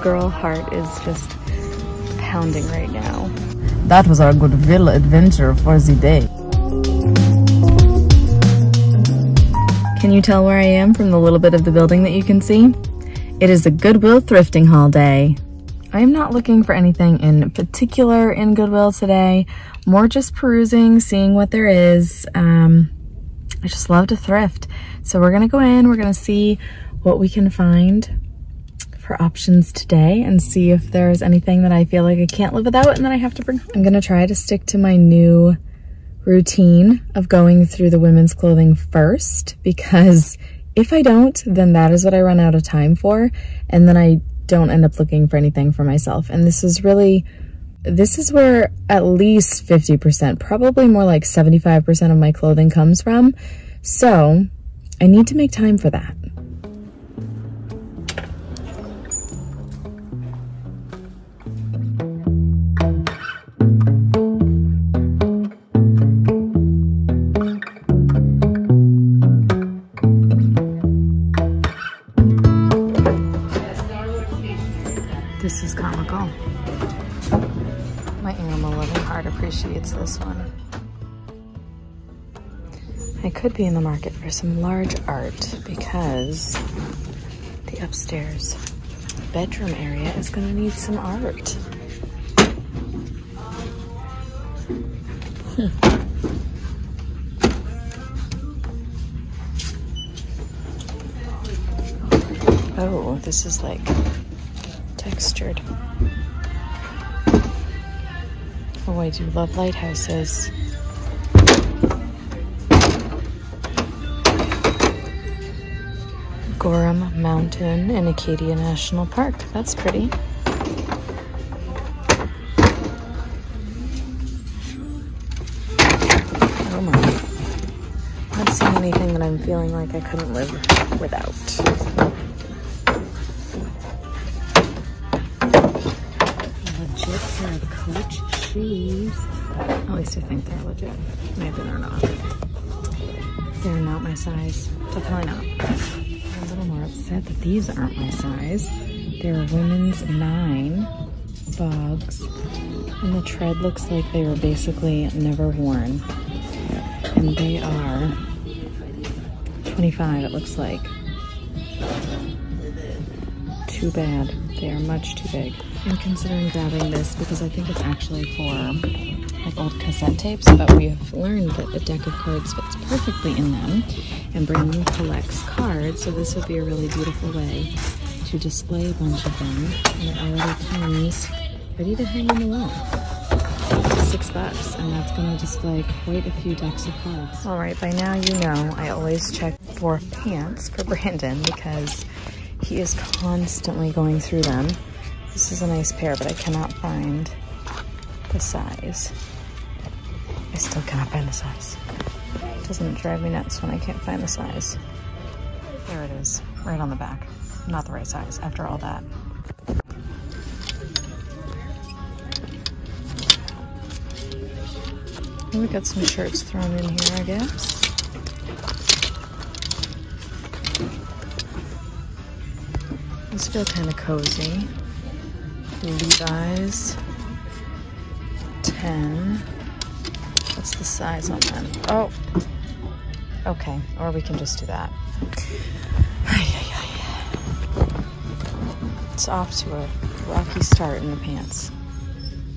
girl heart is just pounding right now. That was our Goodwill adventure for the day. Can you tell where I am from the little bit of the building that you can see? It is a Goodwill thrifting haul day. I am not looking for anything in particular in Goodwill today, more just perusing, seeing what there is. I just love to thrift. So we're gonna go in, we're gonna see what we can find for options today and see if there's anything that I feel like I can't live without and that I have to bring home. I'm gonna try to stick to my new routine of going through the women's clothing first, because if I don't, then that is what I run out of time for, and then I don't end up looking for anything for myself. And this is where at least 50%, probably more like 75% of my clothing comes from. So I need to make time for that. This is comical. My animal loving heart appreciates this one. I could be in the market for some large art because the upstairs bedroom area is gonna need some art. Oh, this is like textured. Oh, I do love lighthouses. Gorham Mountain in Acadia National Park. That's pretty. Oh my. Not seeing anything that I'm feeling like I couldn't live without. Legit pair of Coach shoes. At least I think they're legit. Maybe they're not. They're not my size. Definitely not. I'm a little more upset that these aren't my size. They're women's 9 bogs. And the tread looks like they were basically never worn. And they are 25, it looks like. Too bad. They are much too big. I'm considering grabbing this because I think it's actually for like old cassette tapes, but we have learned that a deck of cards fits perfectly in them, and Brandon collects cards, so this would be a really beautiful way to display a bunch of them. And it already comes ready to hang on the wall. $6, and that's going to display quite a few decks of cards. All right, by now you know I always check for pants for Brandon because he is constantly going through them. This is a nice pair, but I cannot find the size. I still cannot find the size. Doesn't it drive me nuts when I can't find the size? There it is, right on the back. Not the right size after all that. And we got some shirts thrown in here, I guess. These feel kind of cozy. Levi's 10. What's the size on them? Oh, okay. Or we can just do that. It's off to a rocky start in the pants.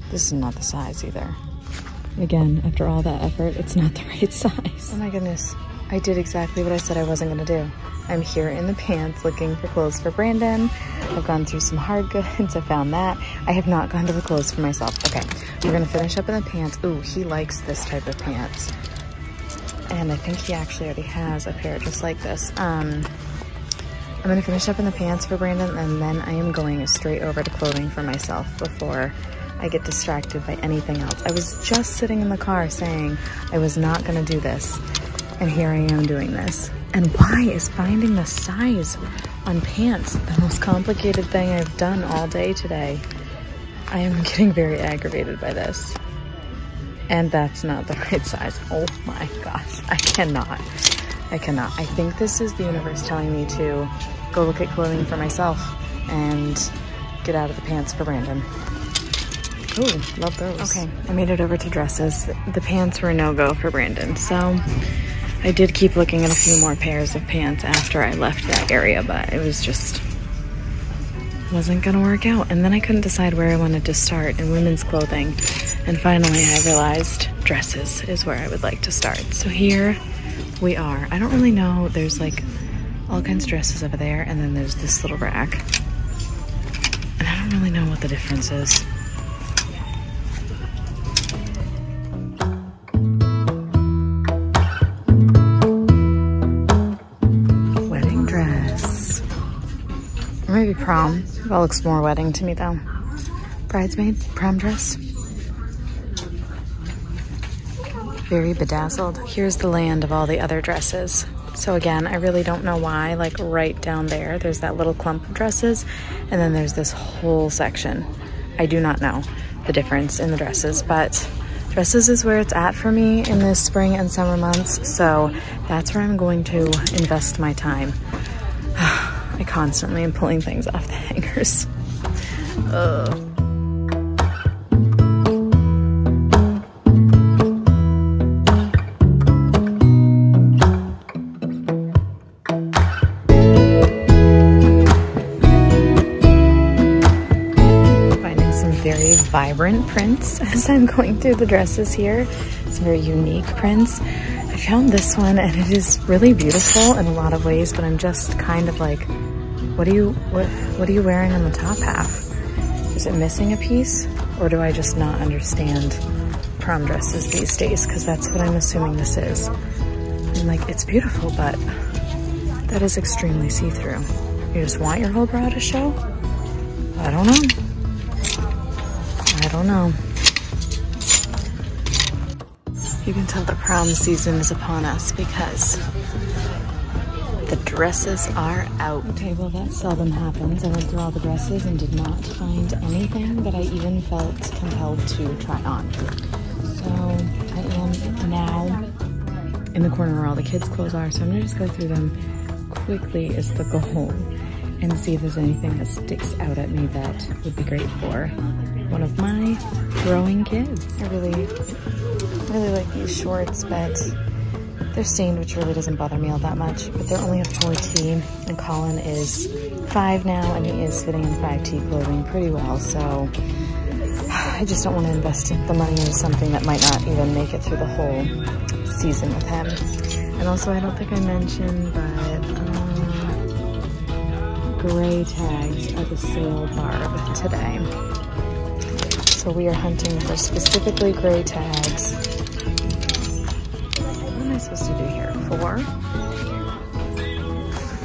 This is not the size either. Again, after all that effort, it's not the right size. Oh my goodness. I did exactly what I said I wasn't gonna do. I'm here in the pants looking for clothes for Brandon. I've gone through some hard goods. I found that. I have not gone to the clothes for myself. Okay, we're gonna finish up in the pants. Ooh, he likes this type of pants. And I think he actually already has a pair just like this. I'm gonna finish up in the pants for Brandon, and then I am going straight over to clothing for myself before I get distracted by anything else. I was just sitting in the car saying I was not gonna do this, and here I am doing this. And why is finding the size on pants the most complicated thing I've done all day today? I am getting very aggravated by this. And that's not the right size. Oh my gosh, I cannot. I think this is the universe telling me to go look at clothing for myself and get out of the pants for Brandon. Ooh, love those. Okay, I made it over to dresses. The pants were a no-go for Brandon, so I did keep looking at a few more pairs of pants after I left that area, but it was just wasn't gonna work out. And then I couldn't decide where I wanted to start in women's clothing. And finally I realized dresses is where I would like to start. So here we are. I don't really know. There's like all kinds of dresses over there, and then there's this little rack. And I don't really know what the difference is. Wedding dress. Or maybe prom. That looks more wedding to me though. Bridesmaid, prom dress. Very bedazzled. Here's the land of all the other dresses. So again, I really don't know why, like right down there, there's that little clump of dresses, and then there's this whole section. I do not know the difference in the dresses, but dresses is where it's at for me in the spring and summer months, so that's where I'm going to invest my time. I constantly am pulling things off the hangers. Ugh. Vibrant prints as I'm going through the dresses here. Some very unique prints. I found this one and it is really beautiful in a lot of ways, but I'm just kind of like, what are you wearing on the top half? Is it missing a piece, or do I just not understand prom dresses these days? Because that's what I'm assuming this is. I'm like, it's beautiful, but that is extremely see-through. You just want your whole bra to show? I don't know. I don't know. You can tell the prom season is upon us because the dresses are out. Okay, well that seldom happens. I went through all the dresses and did not find anything that I even felt compelled to try on. So I am now in the corner where all the kids' clothes are, so I'm gonna just go through them quickly is the goal and see if there's anything that sticks out at me that would be great for one of my growing kids. I really like these shorts, but they're stained, which really doesn't bother me all that much, but they're only a 4T, and Colin is 5 now, and he is fitting in 5T clothing pretty well, so I just don't want to invest the money in something that might not even make it through the whole season with him. And also, I don't think I mentioned, but gray tags are the sale barb today. So we are hunting for specifically gray tags. What am I supposed to do here?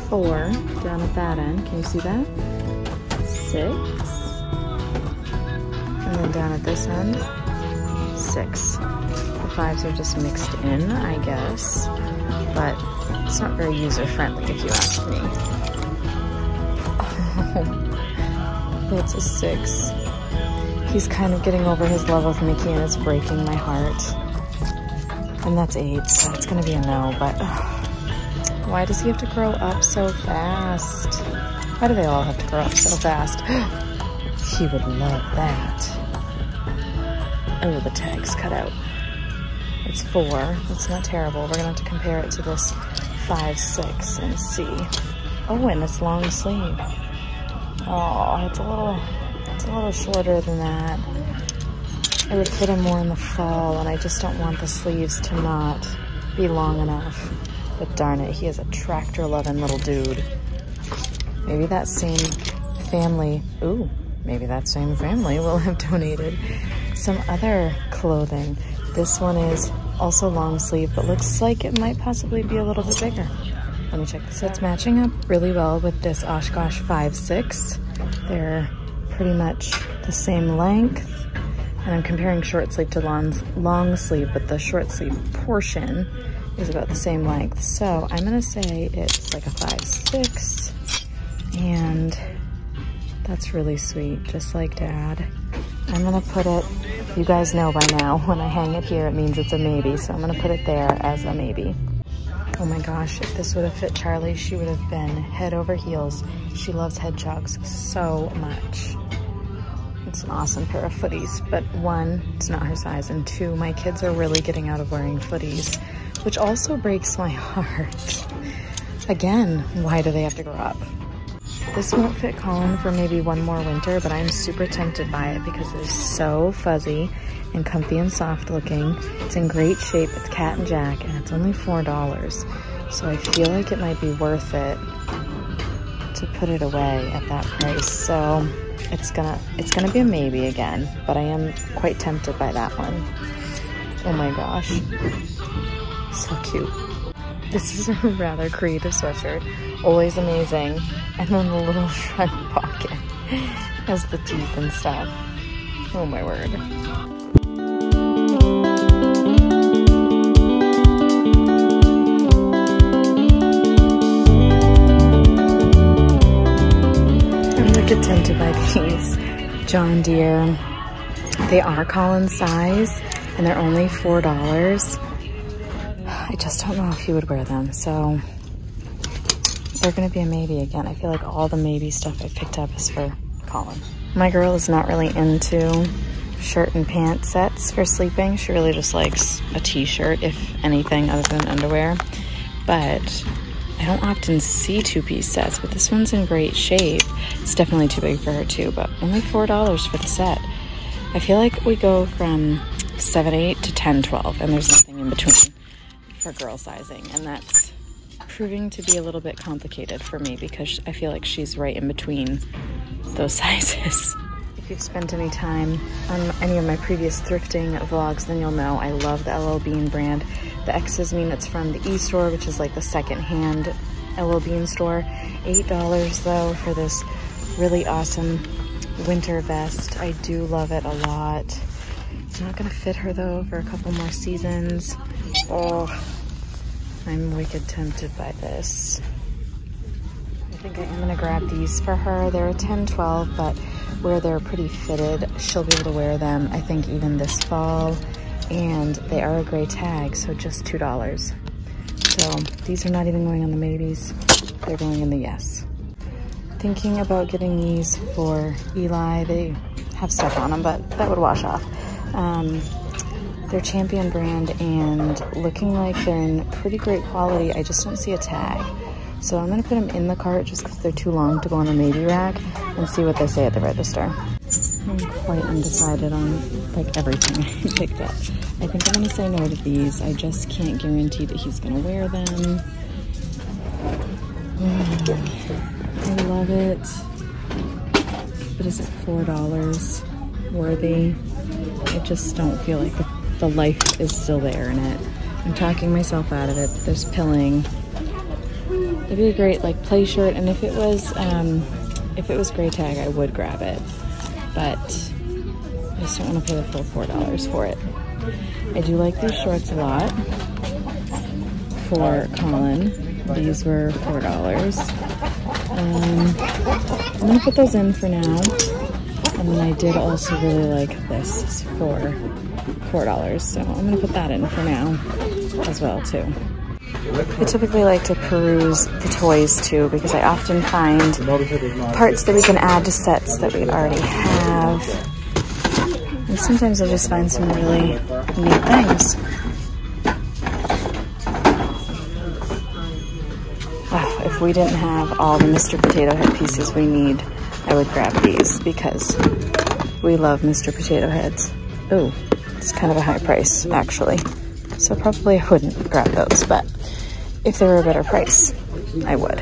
4 down at that end. Can you see that? 6. And then down at this end, 6. The 5s are just mixed in, I guess. But it's not very user-friendly if you ask me. Oh, it's a 6. He's kind of getting over his love of Mickey and it's breaking my heart. And that's 8, so it's gonna be a no, but why does he have to grow up so fast? Why do they all have to grow up so fast? He would love that. Oh, the tag's cut out. It's 4, that's not terrible. We're gonna have to compare it to this 5, 6 and see. Oh, and it's long sleeve. Oh, it's a little shorter than that. It would fit him more in the fall, and I just don't want the sleeves to not be long enough. But darn it, he is a tractor-loving little dude. Maybe that same family, maybe that same family will have donated some other clothing. This one is also long sleeve, but looks like it might possibly be a little bit bigger. Let me check this out. So it's matching up really well with this Oshkosh 5-6. They're pretty much the same length. And I'm comparing short sleeve to long sleeve, but the short sleeve portion is about the same length. So I'm gonna say it's like a 5-6, and that's really sweet, just like Dad. I'm gonna put it, you guys know by now, when I hang it here, it means it's a maybe, so I'm gonna put it there as a maybe. Oh my gosh, if this would have fit Charlie, she would have been head over heels. She loves hedgehogs so much. It's an awesome pair of footies, but one, it's not her size, and two, my kids are really getting out of wearing footies, which also breaks my heart. Again, why do they have to grow up? This won't fit Colin for maybe one more winter, but I'm super tempted by it because it is so fuzzy and comfy and soft looking. It's in great shape. It's Cat and Jack, and it's only $4. So I feel like it might be worth it to put it away at that price. So it's gonna be a maybe again, but I am quite tempted by that one. Oh my gosh, so cute. This is a rather creative sweatshirt, always amazing. And then the little front pocket has the teeth and stuff. Oh my word. I'm wicked tempted by these John Deere. They are Colin's size and they're only $4. I just don't know if he would wear them, so they're gonna be a maybe again. I feel like all the maybe stuff I picked up is for Colin. My girl is not really into shirt and pant sets for sleeping. She really just likes a t-shirt, if anything, other than underwear. But I don't often see two-piece sets, but this one's in great shape. It's definitely too big for her too, but only $4 for the set. I feel like we go from 7-8 to 10-12, and there's nothing in between for girl sizing, and that's proving to be a little bit complicated for me because I feel like she's right in between those sizes. If you've spent any time on any of my previous thrifting vlogs, then you'll know I love the LL Bean brand. The X's mean it's from the E-store, which is like the second-hand LL Bean store. $8 though for this really awesome winter vest. I do love it a lot. It's not gonna fit her though for a couple more seasons. Oh, I'm wicked tempted by this. I think I'm gonna grab these for her. They're a 10-12, but where they're pretty fitted, she'll be able to wear them, I think, even this fall. And they are a gray tag, so just $2. So these are not even going on the maybes. They're going in the yes. Thinking about getting these for Eli. They have stuff on them, but that would wash off. They're Champion brand and looking like they're in pretty great quality. I just don't see a tag. So I'm gonna put them in the cart just because they're too long to go on a maybe rack and see what they say at the register. I'm quite undecided on like everything I picked up. I think I'm gonna say no to these. I just can't guarantee that he's gonna wear them. I love it. But is it $4 worthy? I just don't feel like the life is still there in it. I'm talking myself out of it. There's pilling. It'd be a great like play shirt, and if it was gray tag, I would grab it. But I just don't want to pay the full $4 for it. I do like these shorts a lot for Colin. These were $4. I'm gonna put those in for now. And then I did also really like this for $4. So I'm gonna put that in for now as well too. I typically like to peruse the toys too because I often find parts that we can add to sets that we already have. And sometimes I just find some really neat things. Wow, if we didn't have all the Mr. Potato Head pieces we need, I would grab these because we love Mr. Potato Heads. Oh, it's kind of a high price actually. So probably I wouldn't grab those, but if they were a better price, I would.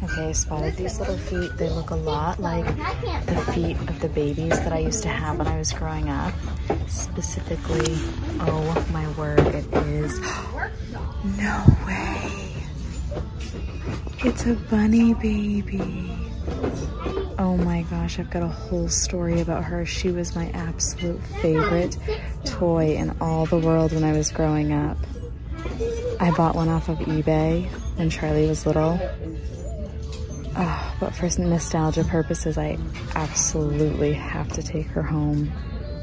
Okay, I spotted these little feet. They look a lot like the feet of the babies that I used to have when I was growing up. Specifically, oh my word, it is. No way. It's a bunny baby. Oh my gosh, I've got a whole story about her. She was my absolute favorite toy in all the world when I was growing up. I bought one off of eBay when Charlie was little. Oh, but for nostalgia purposes, I absolutely have to take her home.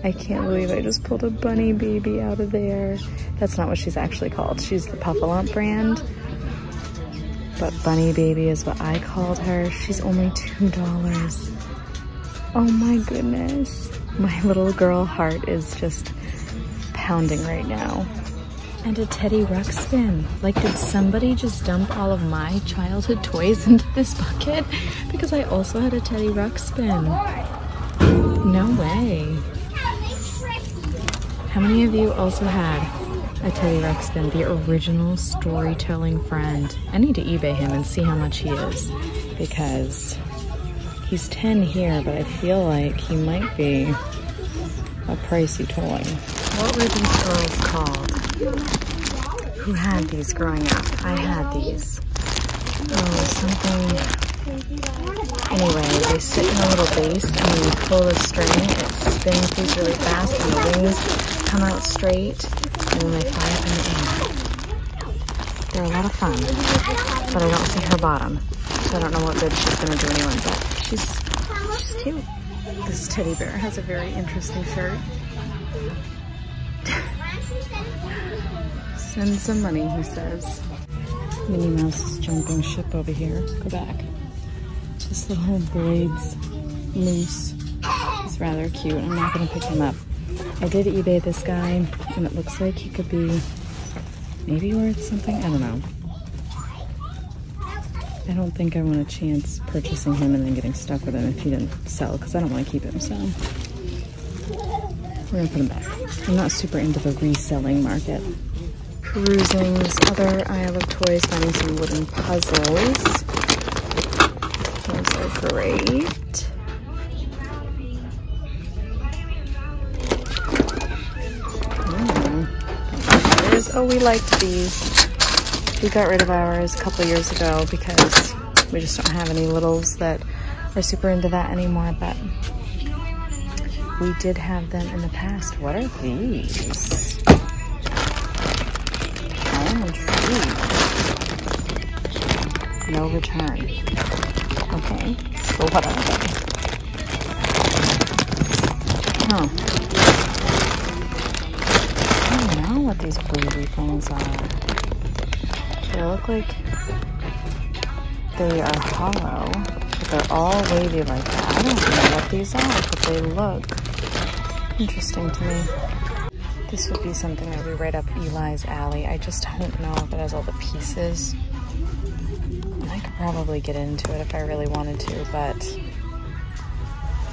I can't believe I just pulled a bunny baby out of there. That's not what she's actually called. She's the Puffalump brand. But bunny baby is what I called her. She's only $2. Oh my goodness. My little girl heart is just pounding right now. And a Teddy Ruxpin. Like, did somebody just dump all of my childhood toys into this bucket? Because I also had a Teddy Ruxpin. No way. How many of you also had a Teddy Ruxpin, the original storytelling friend? I need to eBay him and see how much he is, because he's 10 here, but I feel like he might be a pricey toy. What were these girls called? Who had these growing up? I had these. Oh, something. Anyway, they sit in a little base, and when you pull the string, it spins these really fast, and the wings come out straight, and then they fly up in the air. They're a lot of fun, but I don't see her bottom, so I don't know what good she's gonna do anyone, but she's cute. This teddy bear has a very interesting shirt. Send some money, he says. Minnie Mouse is jumping ship over here. Go back. This little Boyd's moose is rather cute. I'm not gonna pick him up. I did eBay this guy, and it looks like he could be maybe worth something. I don't know. I don't think I want a chance purchasing him and then getting stuck with him if he didn't sell, because I don't want to keep him, so we're gonna put him back. I'm not super into the reselling market. Perusing this other aisle of toys, finding some wooden puzzles. Those are great. Oh, we liked these. We got rid of ours a couple years ago because we just don't have any littles that are super into that anymore, but we did have them in the past. What are these? I'm intrigued. No return. Okay, so what are they? Huh. I don't know what these bluey things are. They look like they are hollow, but they're all wavy like that. I don't know what these are, but they look interesting to me. This would be something that would be right up Eli's alley. I just don't know if it has all the pieces. And I could probably get into it if I really wanted to, but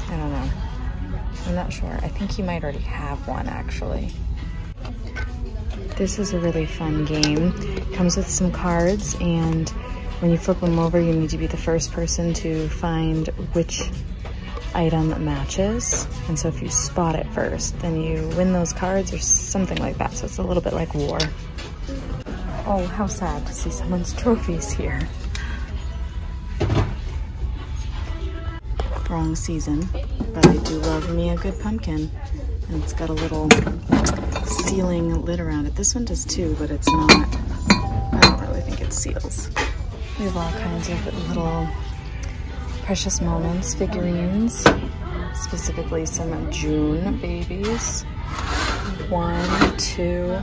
I don't know. I'm not sure. I think he might already have one, actually. This is a really fun game. It comes with some cards, and when you flip them over, you need to be the first person to find which item matches. And so if you spot it first, then you win those cards or something like that. So it's a little bit like war. Oh, how sad to see someone's trophies here. Wrong season, but I do love me a good pumpkin. And it's got a little sealing lid around it. This one does too, but it's not, I don't really think it seals. We have all kinds of little precious moments figurines, specifically some June babies. 1, 2,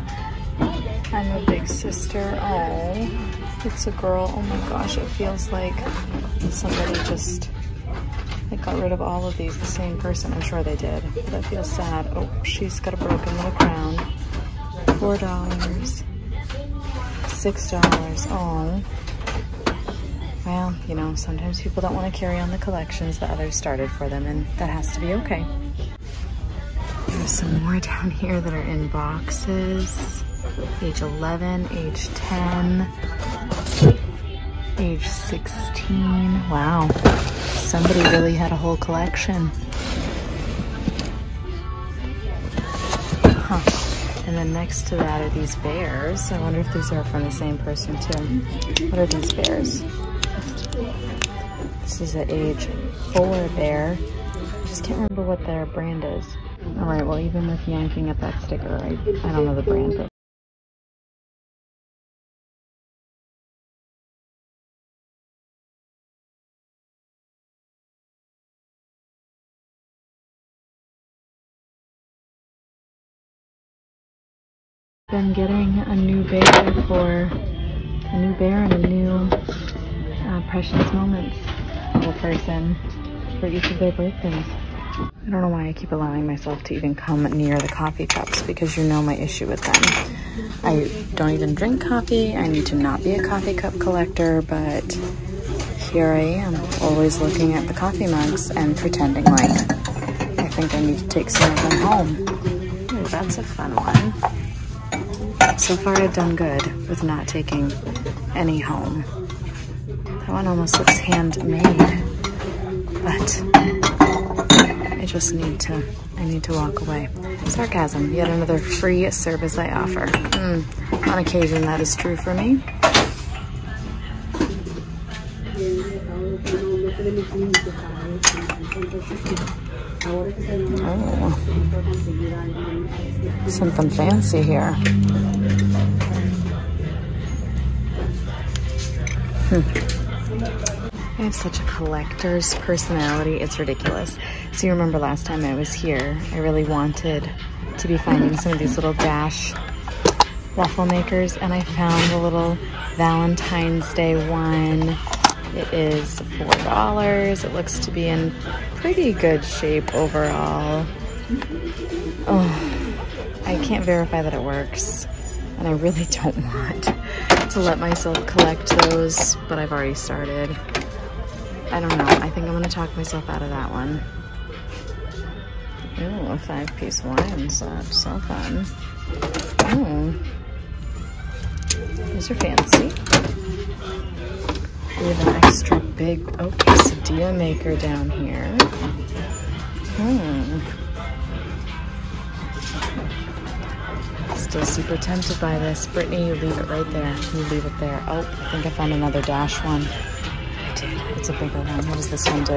I'm a big sister. Oh, it's a girl. Oh my gosh, it feels like somebody just got rid of all of these, the same person. I'm sure they did. That feels sad. Oh, she's got a broken little crown. $4, $6. Oh. Well, you know, sometimes people don't want to carry on the collections that others started for them, and that has to be okay. There's some more down here that are in boxes. Age 11, age 10, age 16. Wow. Somebody really had a whole collection. Huh. And then next to that are these bears. I wonder if these are from the same person too. What are these bears? This is an age 4 bear. I just can't remember what their brand is. All right, well, even with yanking at that sticker, I don't know the brand, but been getting a new bear and a new precious moments little person for each of their birthdays. I don't know why I keep allowing myself to even come near the coffee cups, because you know my issue with them. I don't even drink coffee. I need to not be a coffee cup collector, but here I am, always looking at the coffee mugs and pretending like I think I need to take some of them home. Ooh, that's a fun one. So far I've done good with not taking any home. That one almost looks handmade, but I just need to walk away. Sarcasm, yet another free service I offer. On occasion, that is true for me. Oh, something fancy here. I have such a collector's personality, it's ridiculous. So you remember last time I was here, I really wanted to be finding some of these little dash waffle makers, and I found a little Valentine's Day one. It is $4. It looks to be in pretty good shape overall. Oh, I can't verify that it works, and I really don't want to let myself collect those, but I've already started. I don't know. I think I'm gonna talk myself out of that one. Ooh, a 5-piece wine set. So fun. Ooh. These are fancy. We have an extra big, quesadilla maker down here. Still super tempted by this. Brittany, you leave it right there. You leave it there. Oh, I think I found another dash one. It's a bigger one. What does this one do?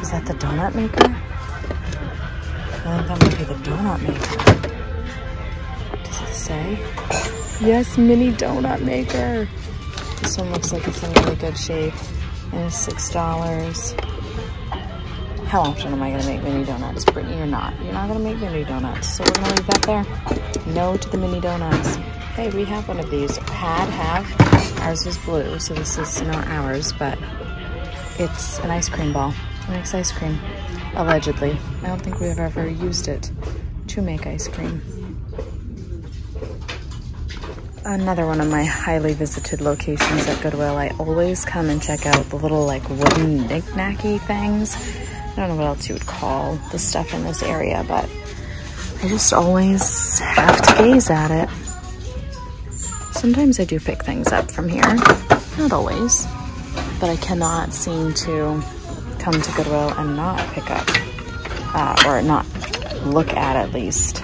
Is that the donut maker? I think that might be the donut maker. Does it say? Yes, mini donut maker. This one looks like it's in really good shape. And it's $6. How often am I gonna make mini donuts? Brittany, you're not. You're not gonna make mini donuts. So we're gonna leave that there. No to the mini donuts. Hey, we have one of these. Have. Ours was blue, so this is not ours, but it's an ice cream ball. It makes ice cream, allegedly. I don't think we've ever used it to make ice cream. Another one of my highly visited locations at Goodwill. I always come and check out the little like wooden knick-knacky things. I don't know what else you would call the stuff in this area, but I just always have to gaze at it. Sometimes I do pick things up from here, not always, but I cannot seem to come to Goodwill and not pick up, or not look at least,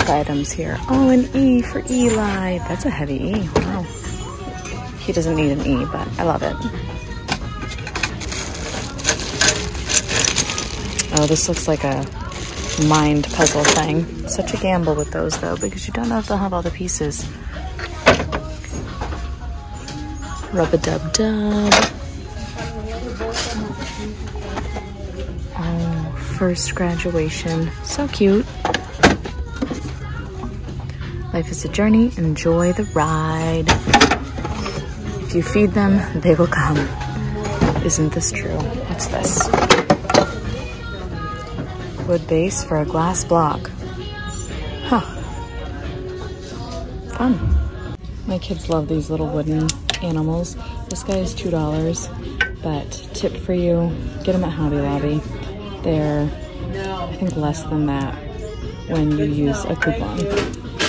the items here. Oh, an E for Eli. That's a heavy E, wow. He doesn't need an E, but I love it. Oh, this looks like a mind puzzle thing. Such a gamble with those though, because you don't know if they'll have all the pieces. Rub-a-dub-dub. Oh, first graduation. So cute. Life is a journey. Enjoy the ride. If you feed them, they will come. Isn't this true? What's this? Wood base for a glass block. Huh. Fun. My kids love these little wooden animals. This guy is $2, but tip for you, get them at Hobby Lobby. They're, I think, less than that when you use a coupon.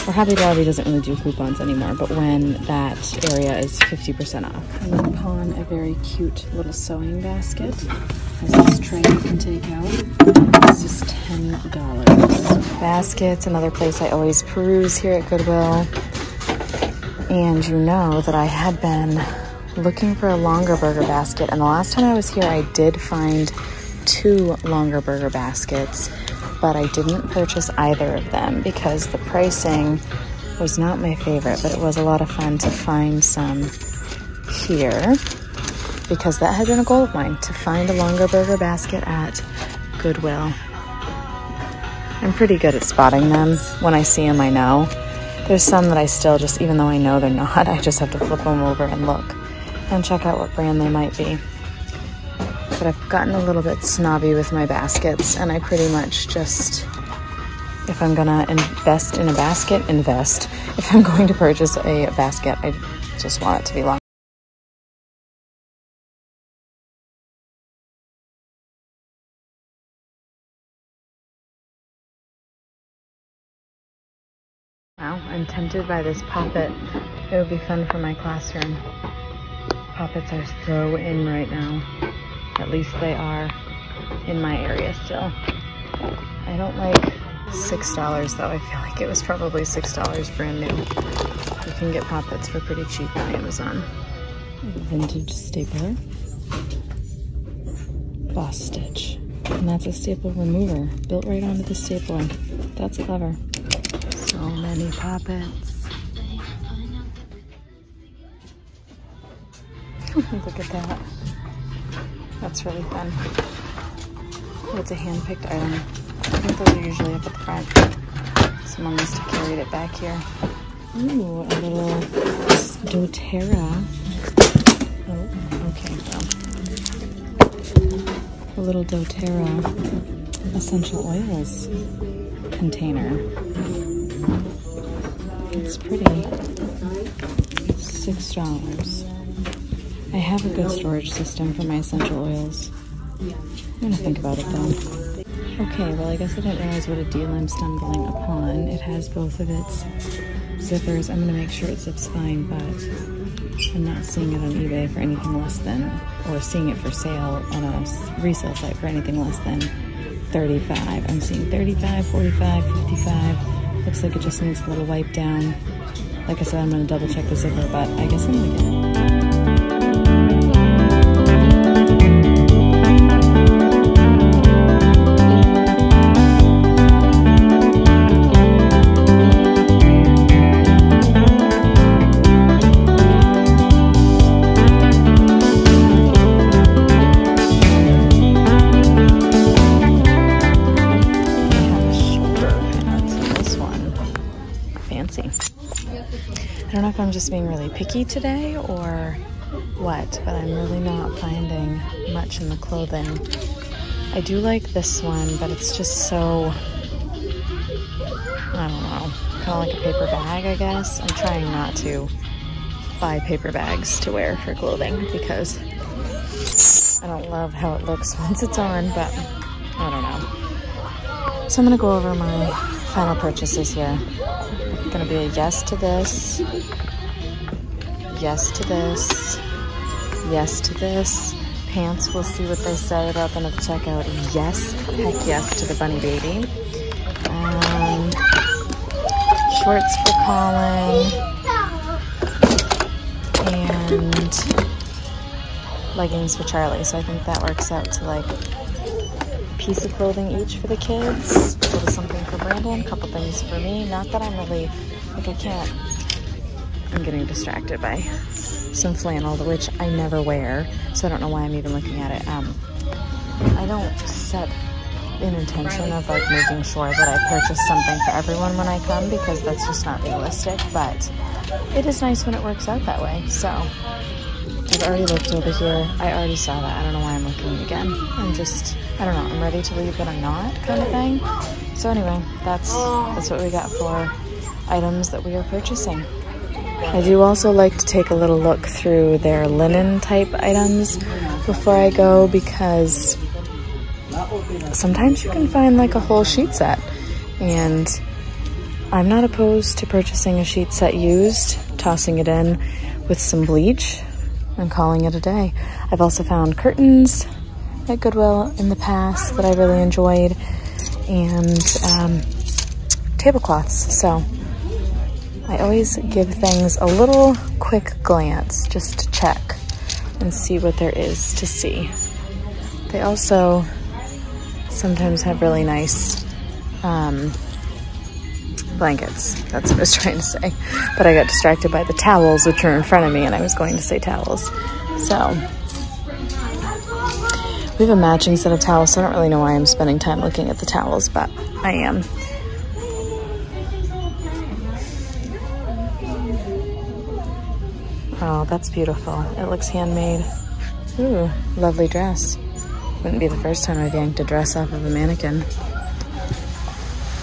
Or Hobby Lobby doesn't really do coupons anymore, but when that area is 50% off. And upon a very cute little sewing basket. Has this tray you can take out. It's just $10. Baskets, another place I always peruse here at Goodwill. And you know that I had been looking for a longer burger basket, and the last time I was here I did find 2 longer burger baskets, but I didn't purchase either of them because the pricing was not my favorite, but it was a lot of fun to find some here because that had been a goal of mine, to find a longer burger basket at Goodwill. I'm pretty good at spotting them. When I see them, I know. There's some that I still just, even though I know they're not, I just have to flip them over and look and check out what brand they might be. But I've gotten a little bit snobby with my baskets, and I pretty much just, if I'm gonna invest in a basket, invest. If I'm going to purchase a basket, I just want it to be long. Wow, I'm tempted by this poppet. It would be fun for my classroom. Poppets are so in right now. At least they are in my area still. I don't like $6 though. I feel like it was probably $6 brand new. You can get poppets for pretty cheap on Amazon. Vintage stapler. Boss stitch. And that's a staple remover built right onto the stapler. That's clever. So many poppets. Look at that. That's really fun. Oh, it's a hand-picked item. I think those are usually up at the front. Someone must have carried it back here. Ooh, a little doTERRA. Oh, okay, well. A little doTERRA essential oils container. It's pretty. $6. I have a good storage system for my essential oils. I'm gonna think about it though. Okay, well I guess I didn't realize what a deal I'm stumbling upon. It has both of its zippers. I'm gonna make sure it zips fine, but I'm not seeing it on eBay for anything less than, or seeing it for sale on a resale site for anything less than $35. I'm seeing $35, $45, $55. Looks like it just needs a little wipe down. Like I said, I'm gonna double check the zipper, but I guess I'm gonna get it. I don't know if I'm just being really picky today or what, but I'm really not finding much in the clothing. I do like this one, but it's just so, I don't know, kind of like a paper bag, I guess. I'm trying not to buy paper bags to wear for clothing because I don't love how it looks once it's on, but I don't know. So I'm gonna go over my final purchases here. It's gonna be a yes to this, yes to this, yes to this. Pants, we'll see what they say about them at the checkout. Yes, heck yes to the bunny baby. Shorts for Colin. And leggings for Charlie. So I think that works out to like a piece of clothing each for the kids. A little something for Brandon, a couple things for me. Not that I'm really, like I can't, I'm getting distracted by some flannel, which I never wear, so I don't know why I'm even looking at it. I don't set an intention of like making sure that I purchase something for everyone when I come because that's just not realistic, but it is nice when it works out that way. So I've already looked over here. I already saw that. I don't know why I'm looking again. I'm just, I don't know, I'm ready to leave but I'm not kind of thing. So anyway, that's what we got for items that we are purchasing. I do also like to take a little look through their linen type items before I go because sometimes you can find like a whole sheet set, and I'm not opposed to purchasing a sheet set used, tossing it in with some bleach and calling it a day. I've also found curtains at Goodwill in the past that I really enjoyed, and tablecloths. So I always give things a little quick glance just to check and see what there is to see. They also sometimes have really nice blankets. That's what I was trying to say. But I got distracted by the towels, which are in front of me, and I was going to say towels. So we have a matching set of towels, so I don't really know why I'm spending time looking at the towels, but I am. Oh, that's beautiful. It looks handmade. Ooh, lovely dress. Wouldn't be the first time I've yanked a dress off of a mannequin.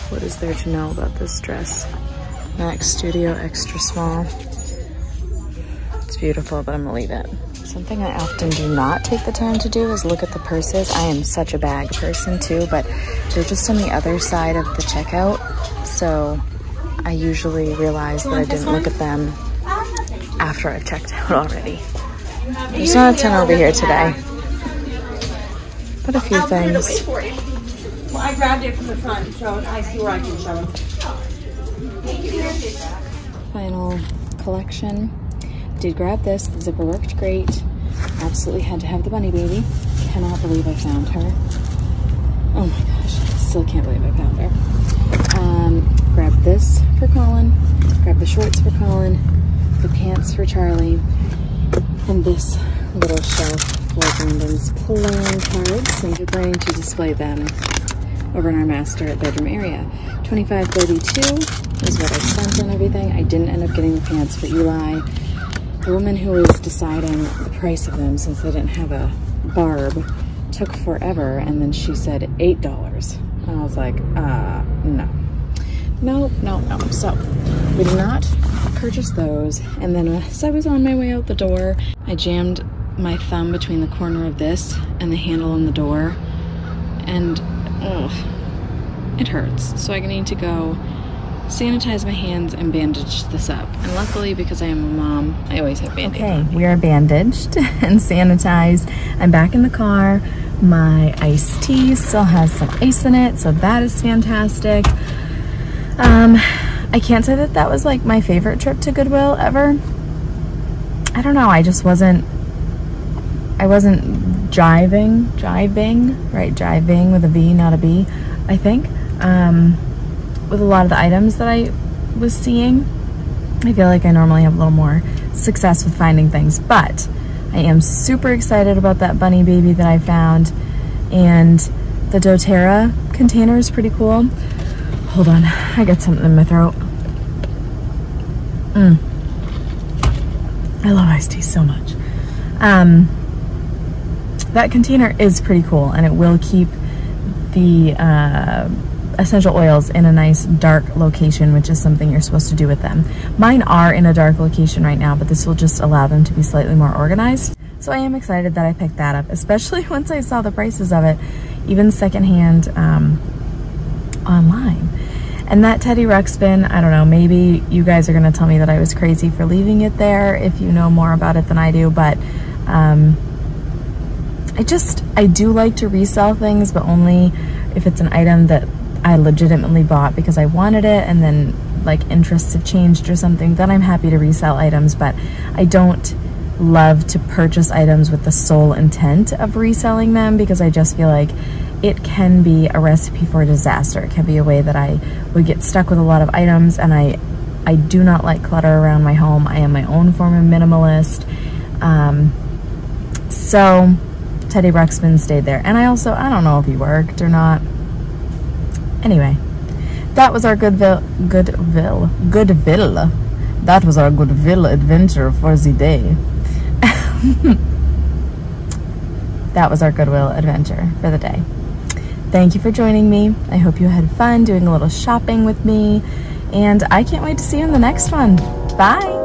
What is there to know about this dress? Max Studio Extra Small. It's beautiful, but I'm gonna leave it. Something I often do not take the time to do is look at the purses. I am such a bag person too, but they're just on the other side of the checkout. So I usually realize that I didn't look at them after I've checked out already. There's not a ton over here today, but a few things. Well, I grabbed it from the front, so I see where I can show them. Final collection. Did grab this. The zipper worked great. Absolutely had to have the bunny baby. Cannot believe I found her. Oh my gosh. Still can't believe I found her. Grabbed this for Colin. Grabbed the shorts for Colin. The pants for Charlie. And this little shelf for Brandon's playing cards. And we're going to display them over in our master bedroom area. $25.32 is what I spent on everything. I didn't end up getting the pants for Eli. The woman who was deciding the price of them, since they didn't have a barb, took forever, and then she said $8. And I was like, no. No. So we did not purchase those. And then as I was on my way out the door, I jammed my thumb between the corner of this and the handle on the door, and it hurts. So I need to go sanitize my hands and bandage this up. And luckily, because I am a mom, I always have bandage. Okay, we are bandaged and sanitized. I'm back in the car. My iced tea still has some ice in it, so that is fantastic. I can't say that that was like my favorite trip to Goodwill ever. I don't know, I wasn't jiving with a V, not a B, I think, with a lot of the items that I was seeing. I feel like I normally have a little more success with finding things, but I am super excited about that bunny baby that I found, and the doTERRA container is pretty cool. Hold on, I got something in my throat. I love iced tea so much. That container is pretty cool, and it will keep the essential oils in a nice dark location, which is something you're supposed to do with them. Mine are in a dark location right now, but this will just allow them to be slightly more organized. So I am excited that I picked that up, especially once I saw the prices of it, even secondhand online. And that Teddy Ruxpin, I don't know, maybe you guys are gonna tell me that I was crazy for leaving it there if you know more about it than I do, but I do like to resell things, but only if it's an item that I legitimately bought because I wanted it, and then like interests have changed or something, then I'm happy to resell items. But I don't love to purchase items with the sole intent of reselling them, because I just feel like it can be a recipe for disaster. It can be a way that I would get stuck with a lot of items, and I do not like clutter around my home. I am my own form of minimalist. So Teddy Ruxpin stayed there. And I don't know if he worked or not. Anyway, that was our Goodwill. That was our Goodwill adventure for the day. That was our Goodwill adventure for the day. Thank you for joining me. I hope you had fun doing a little shopping with me, and I can't wait to see you in the next one. Bye.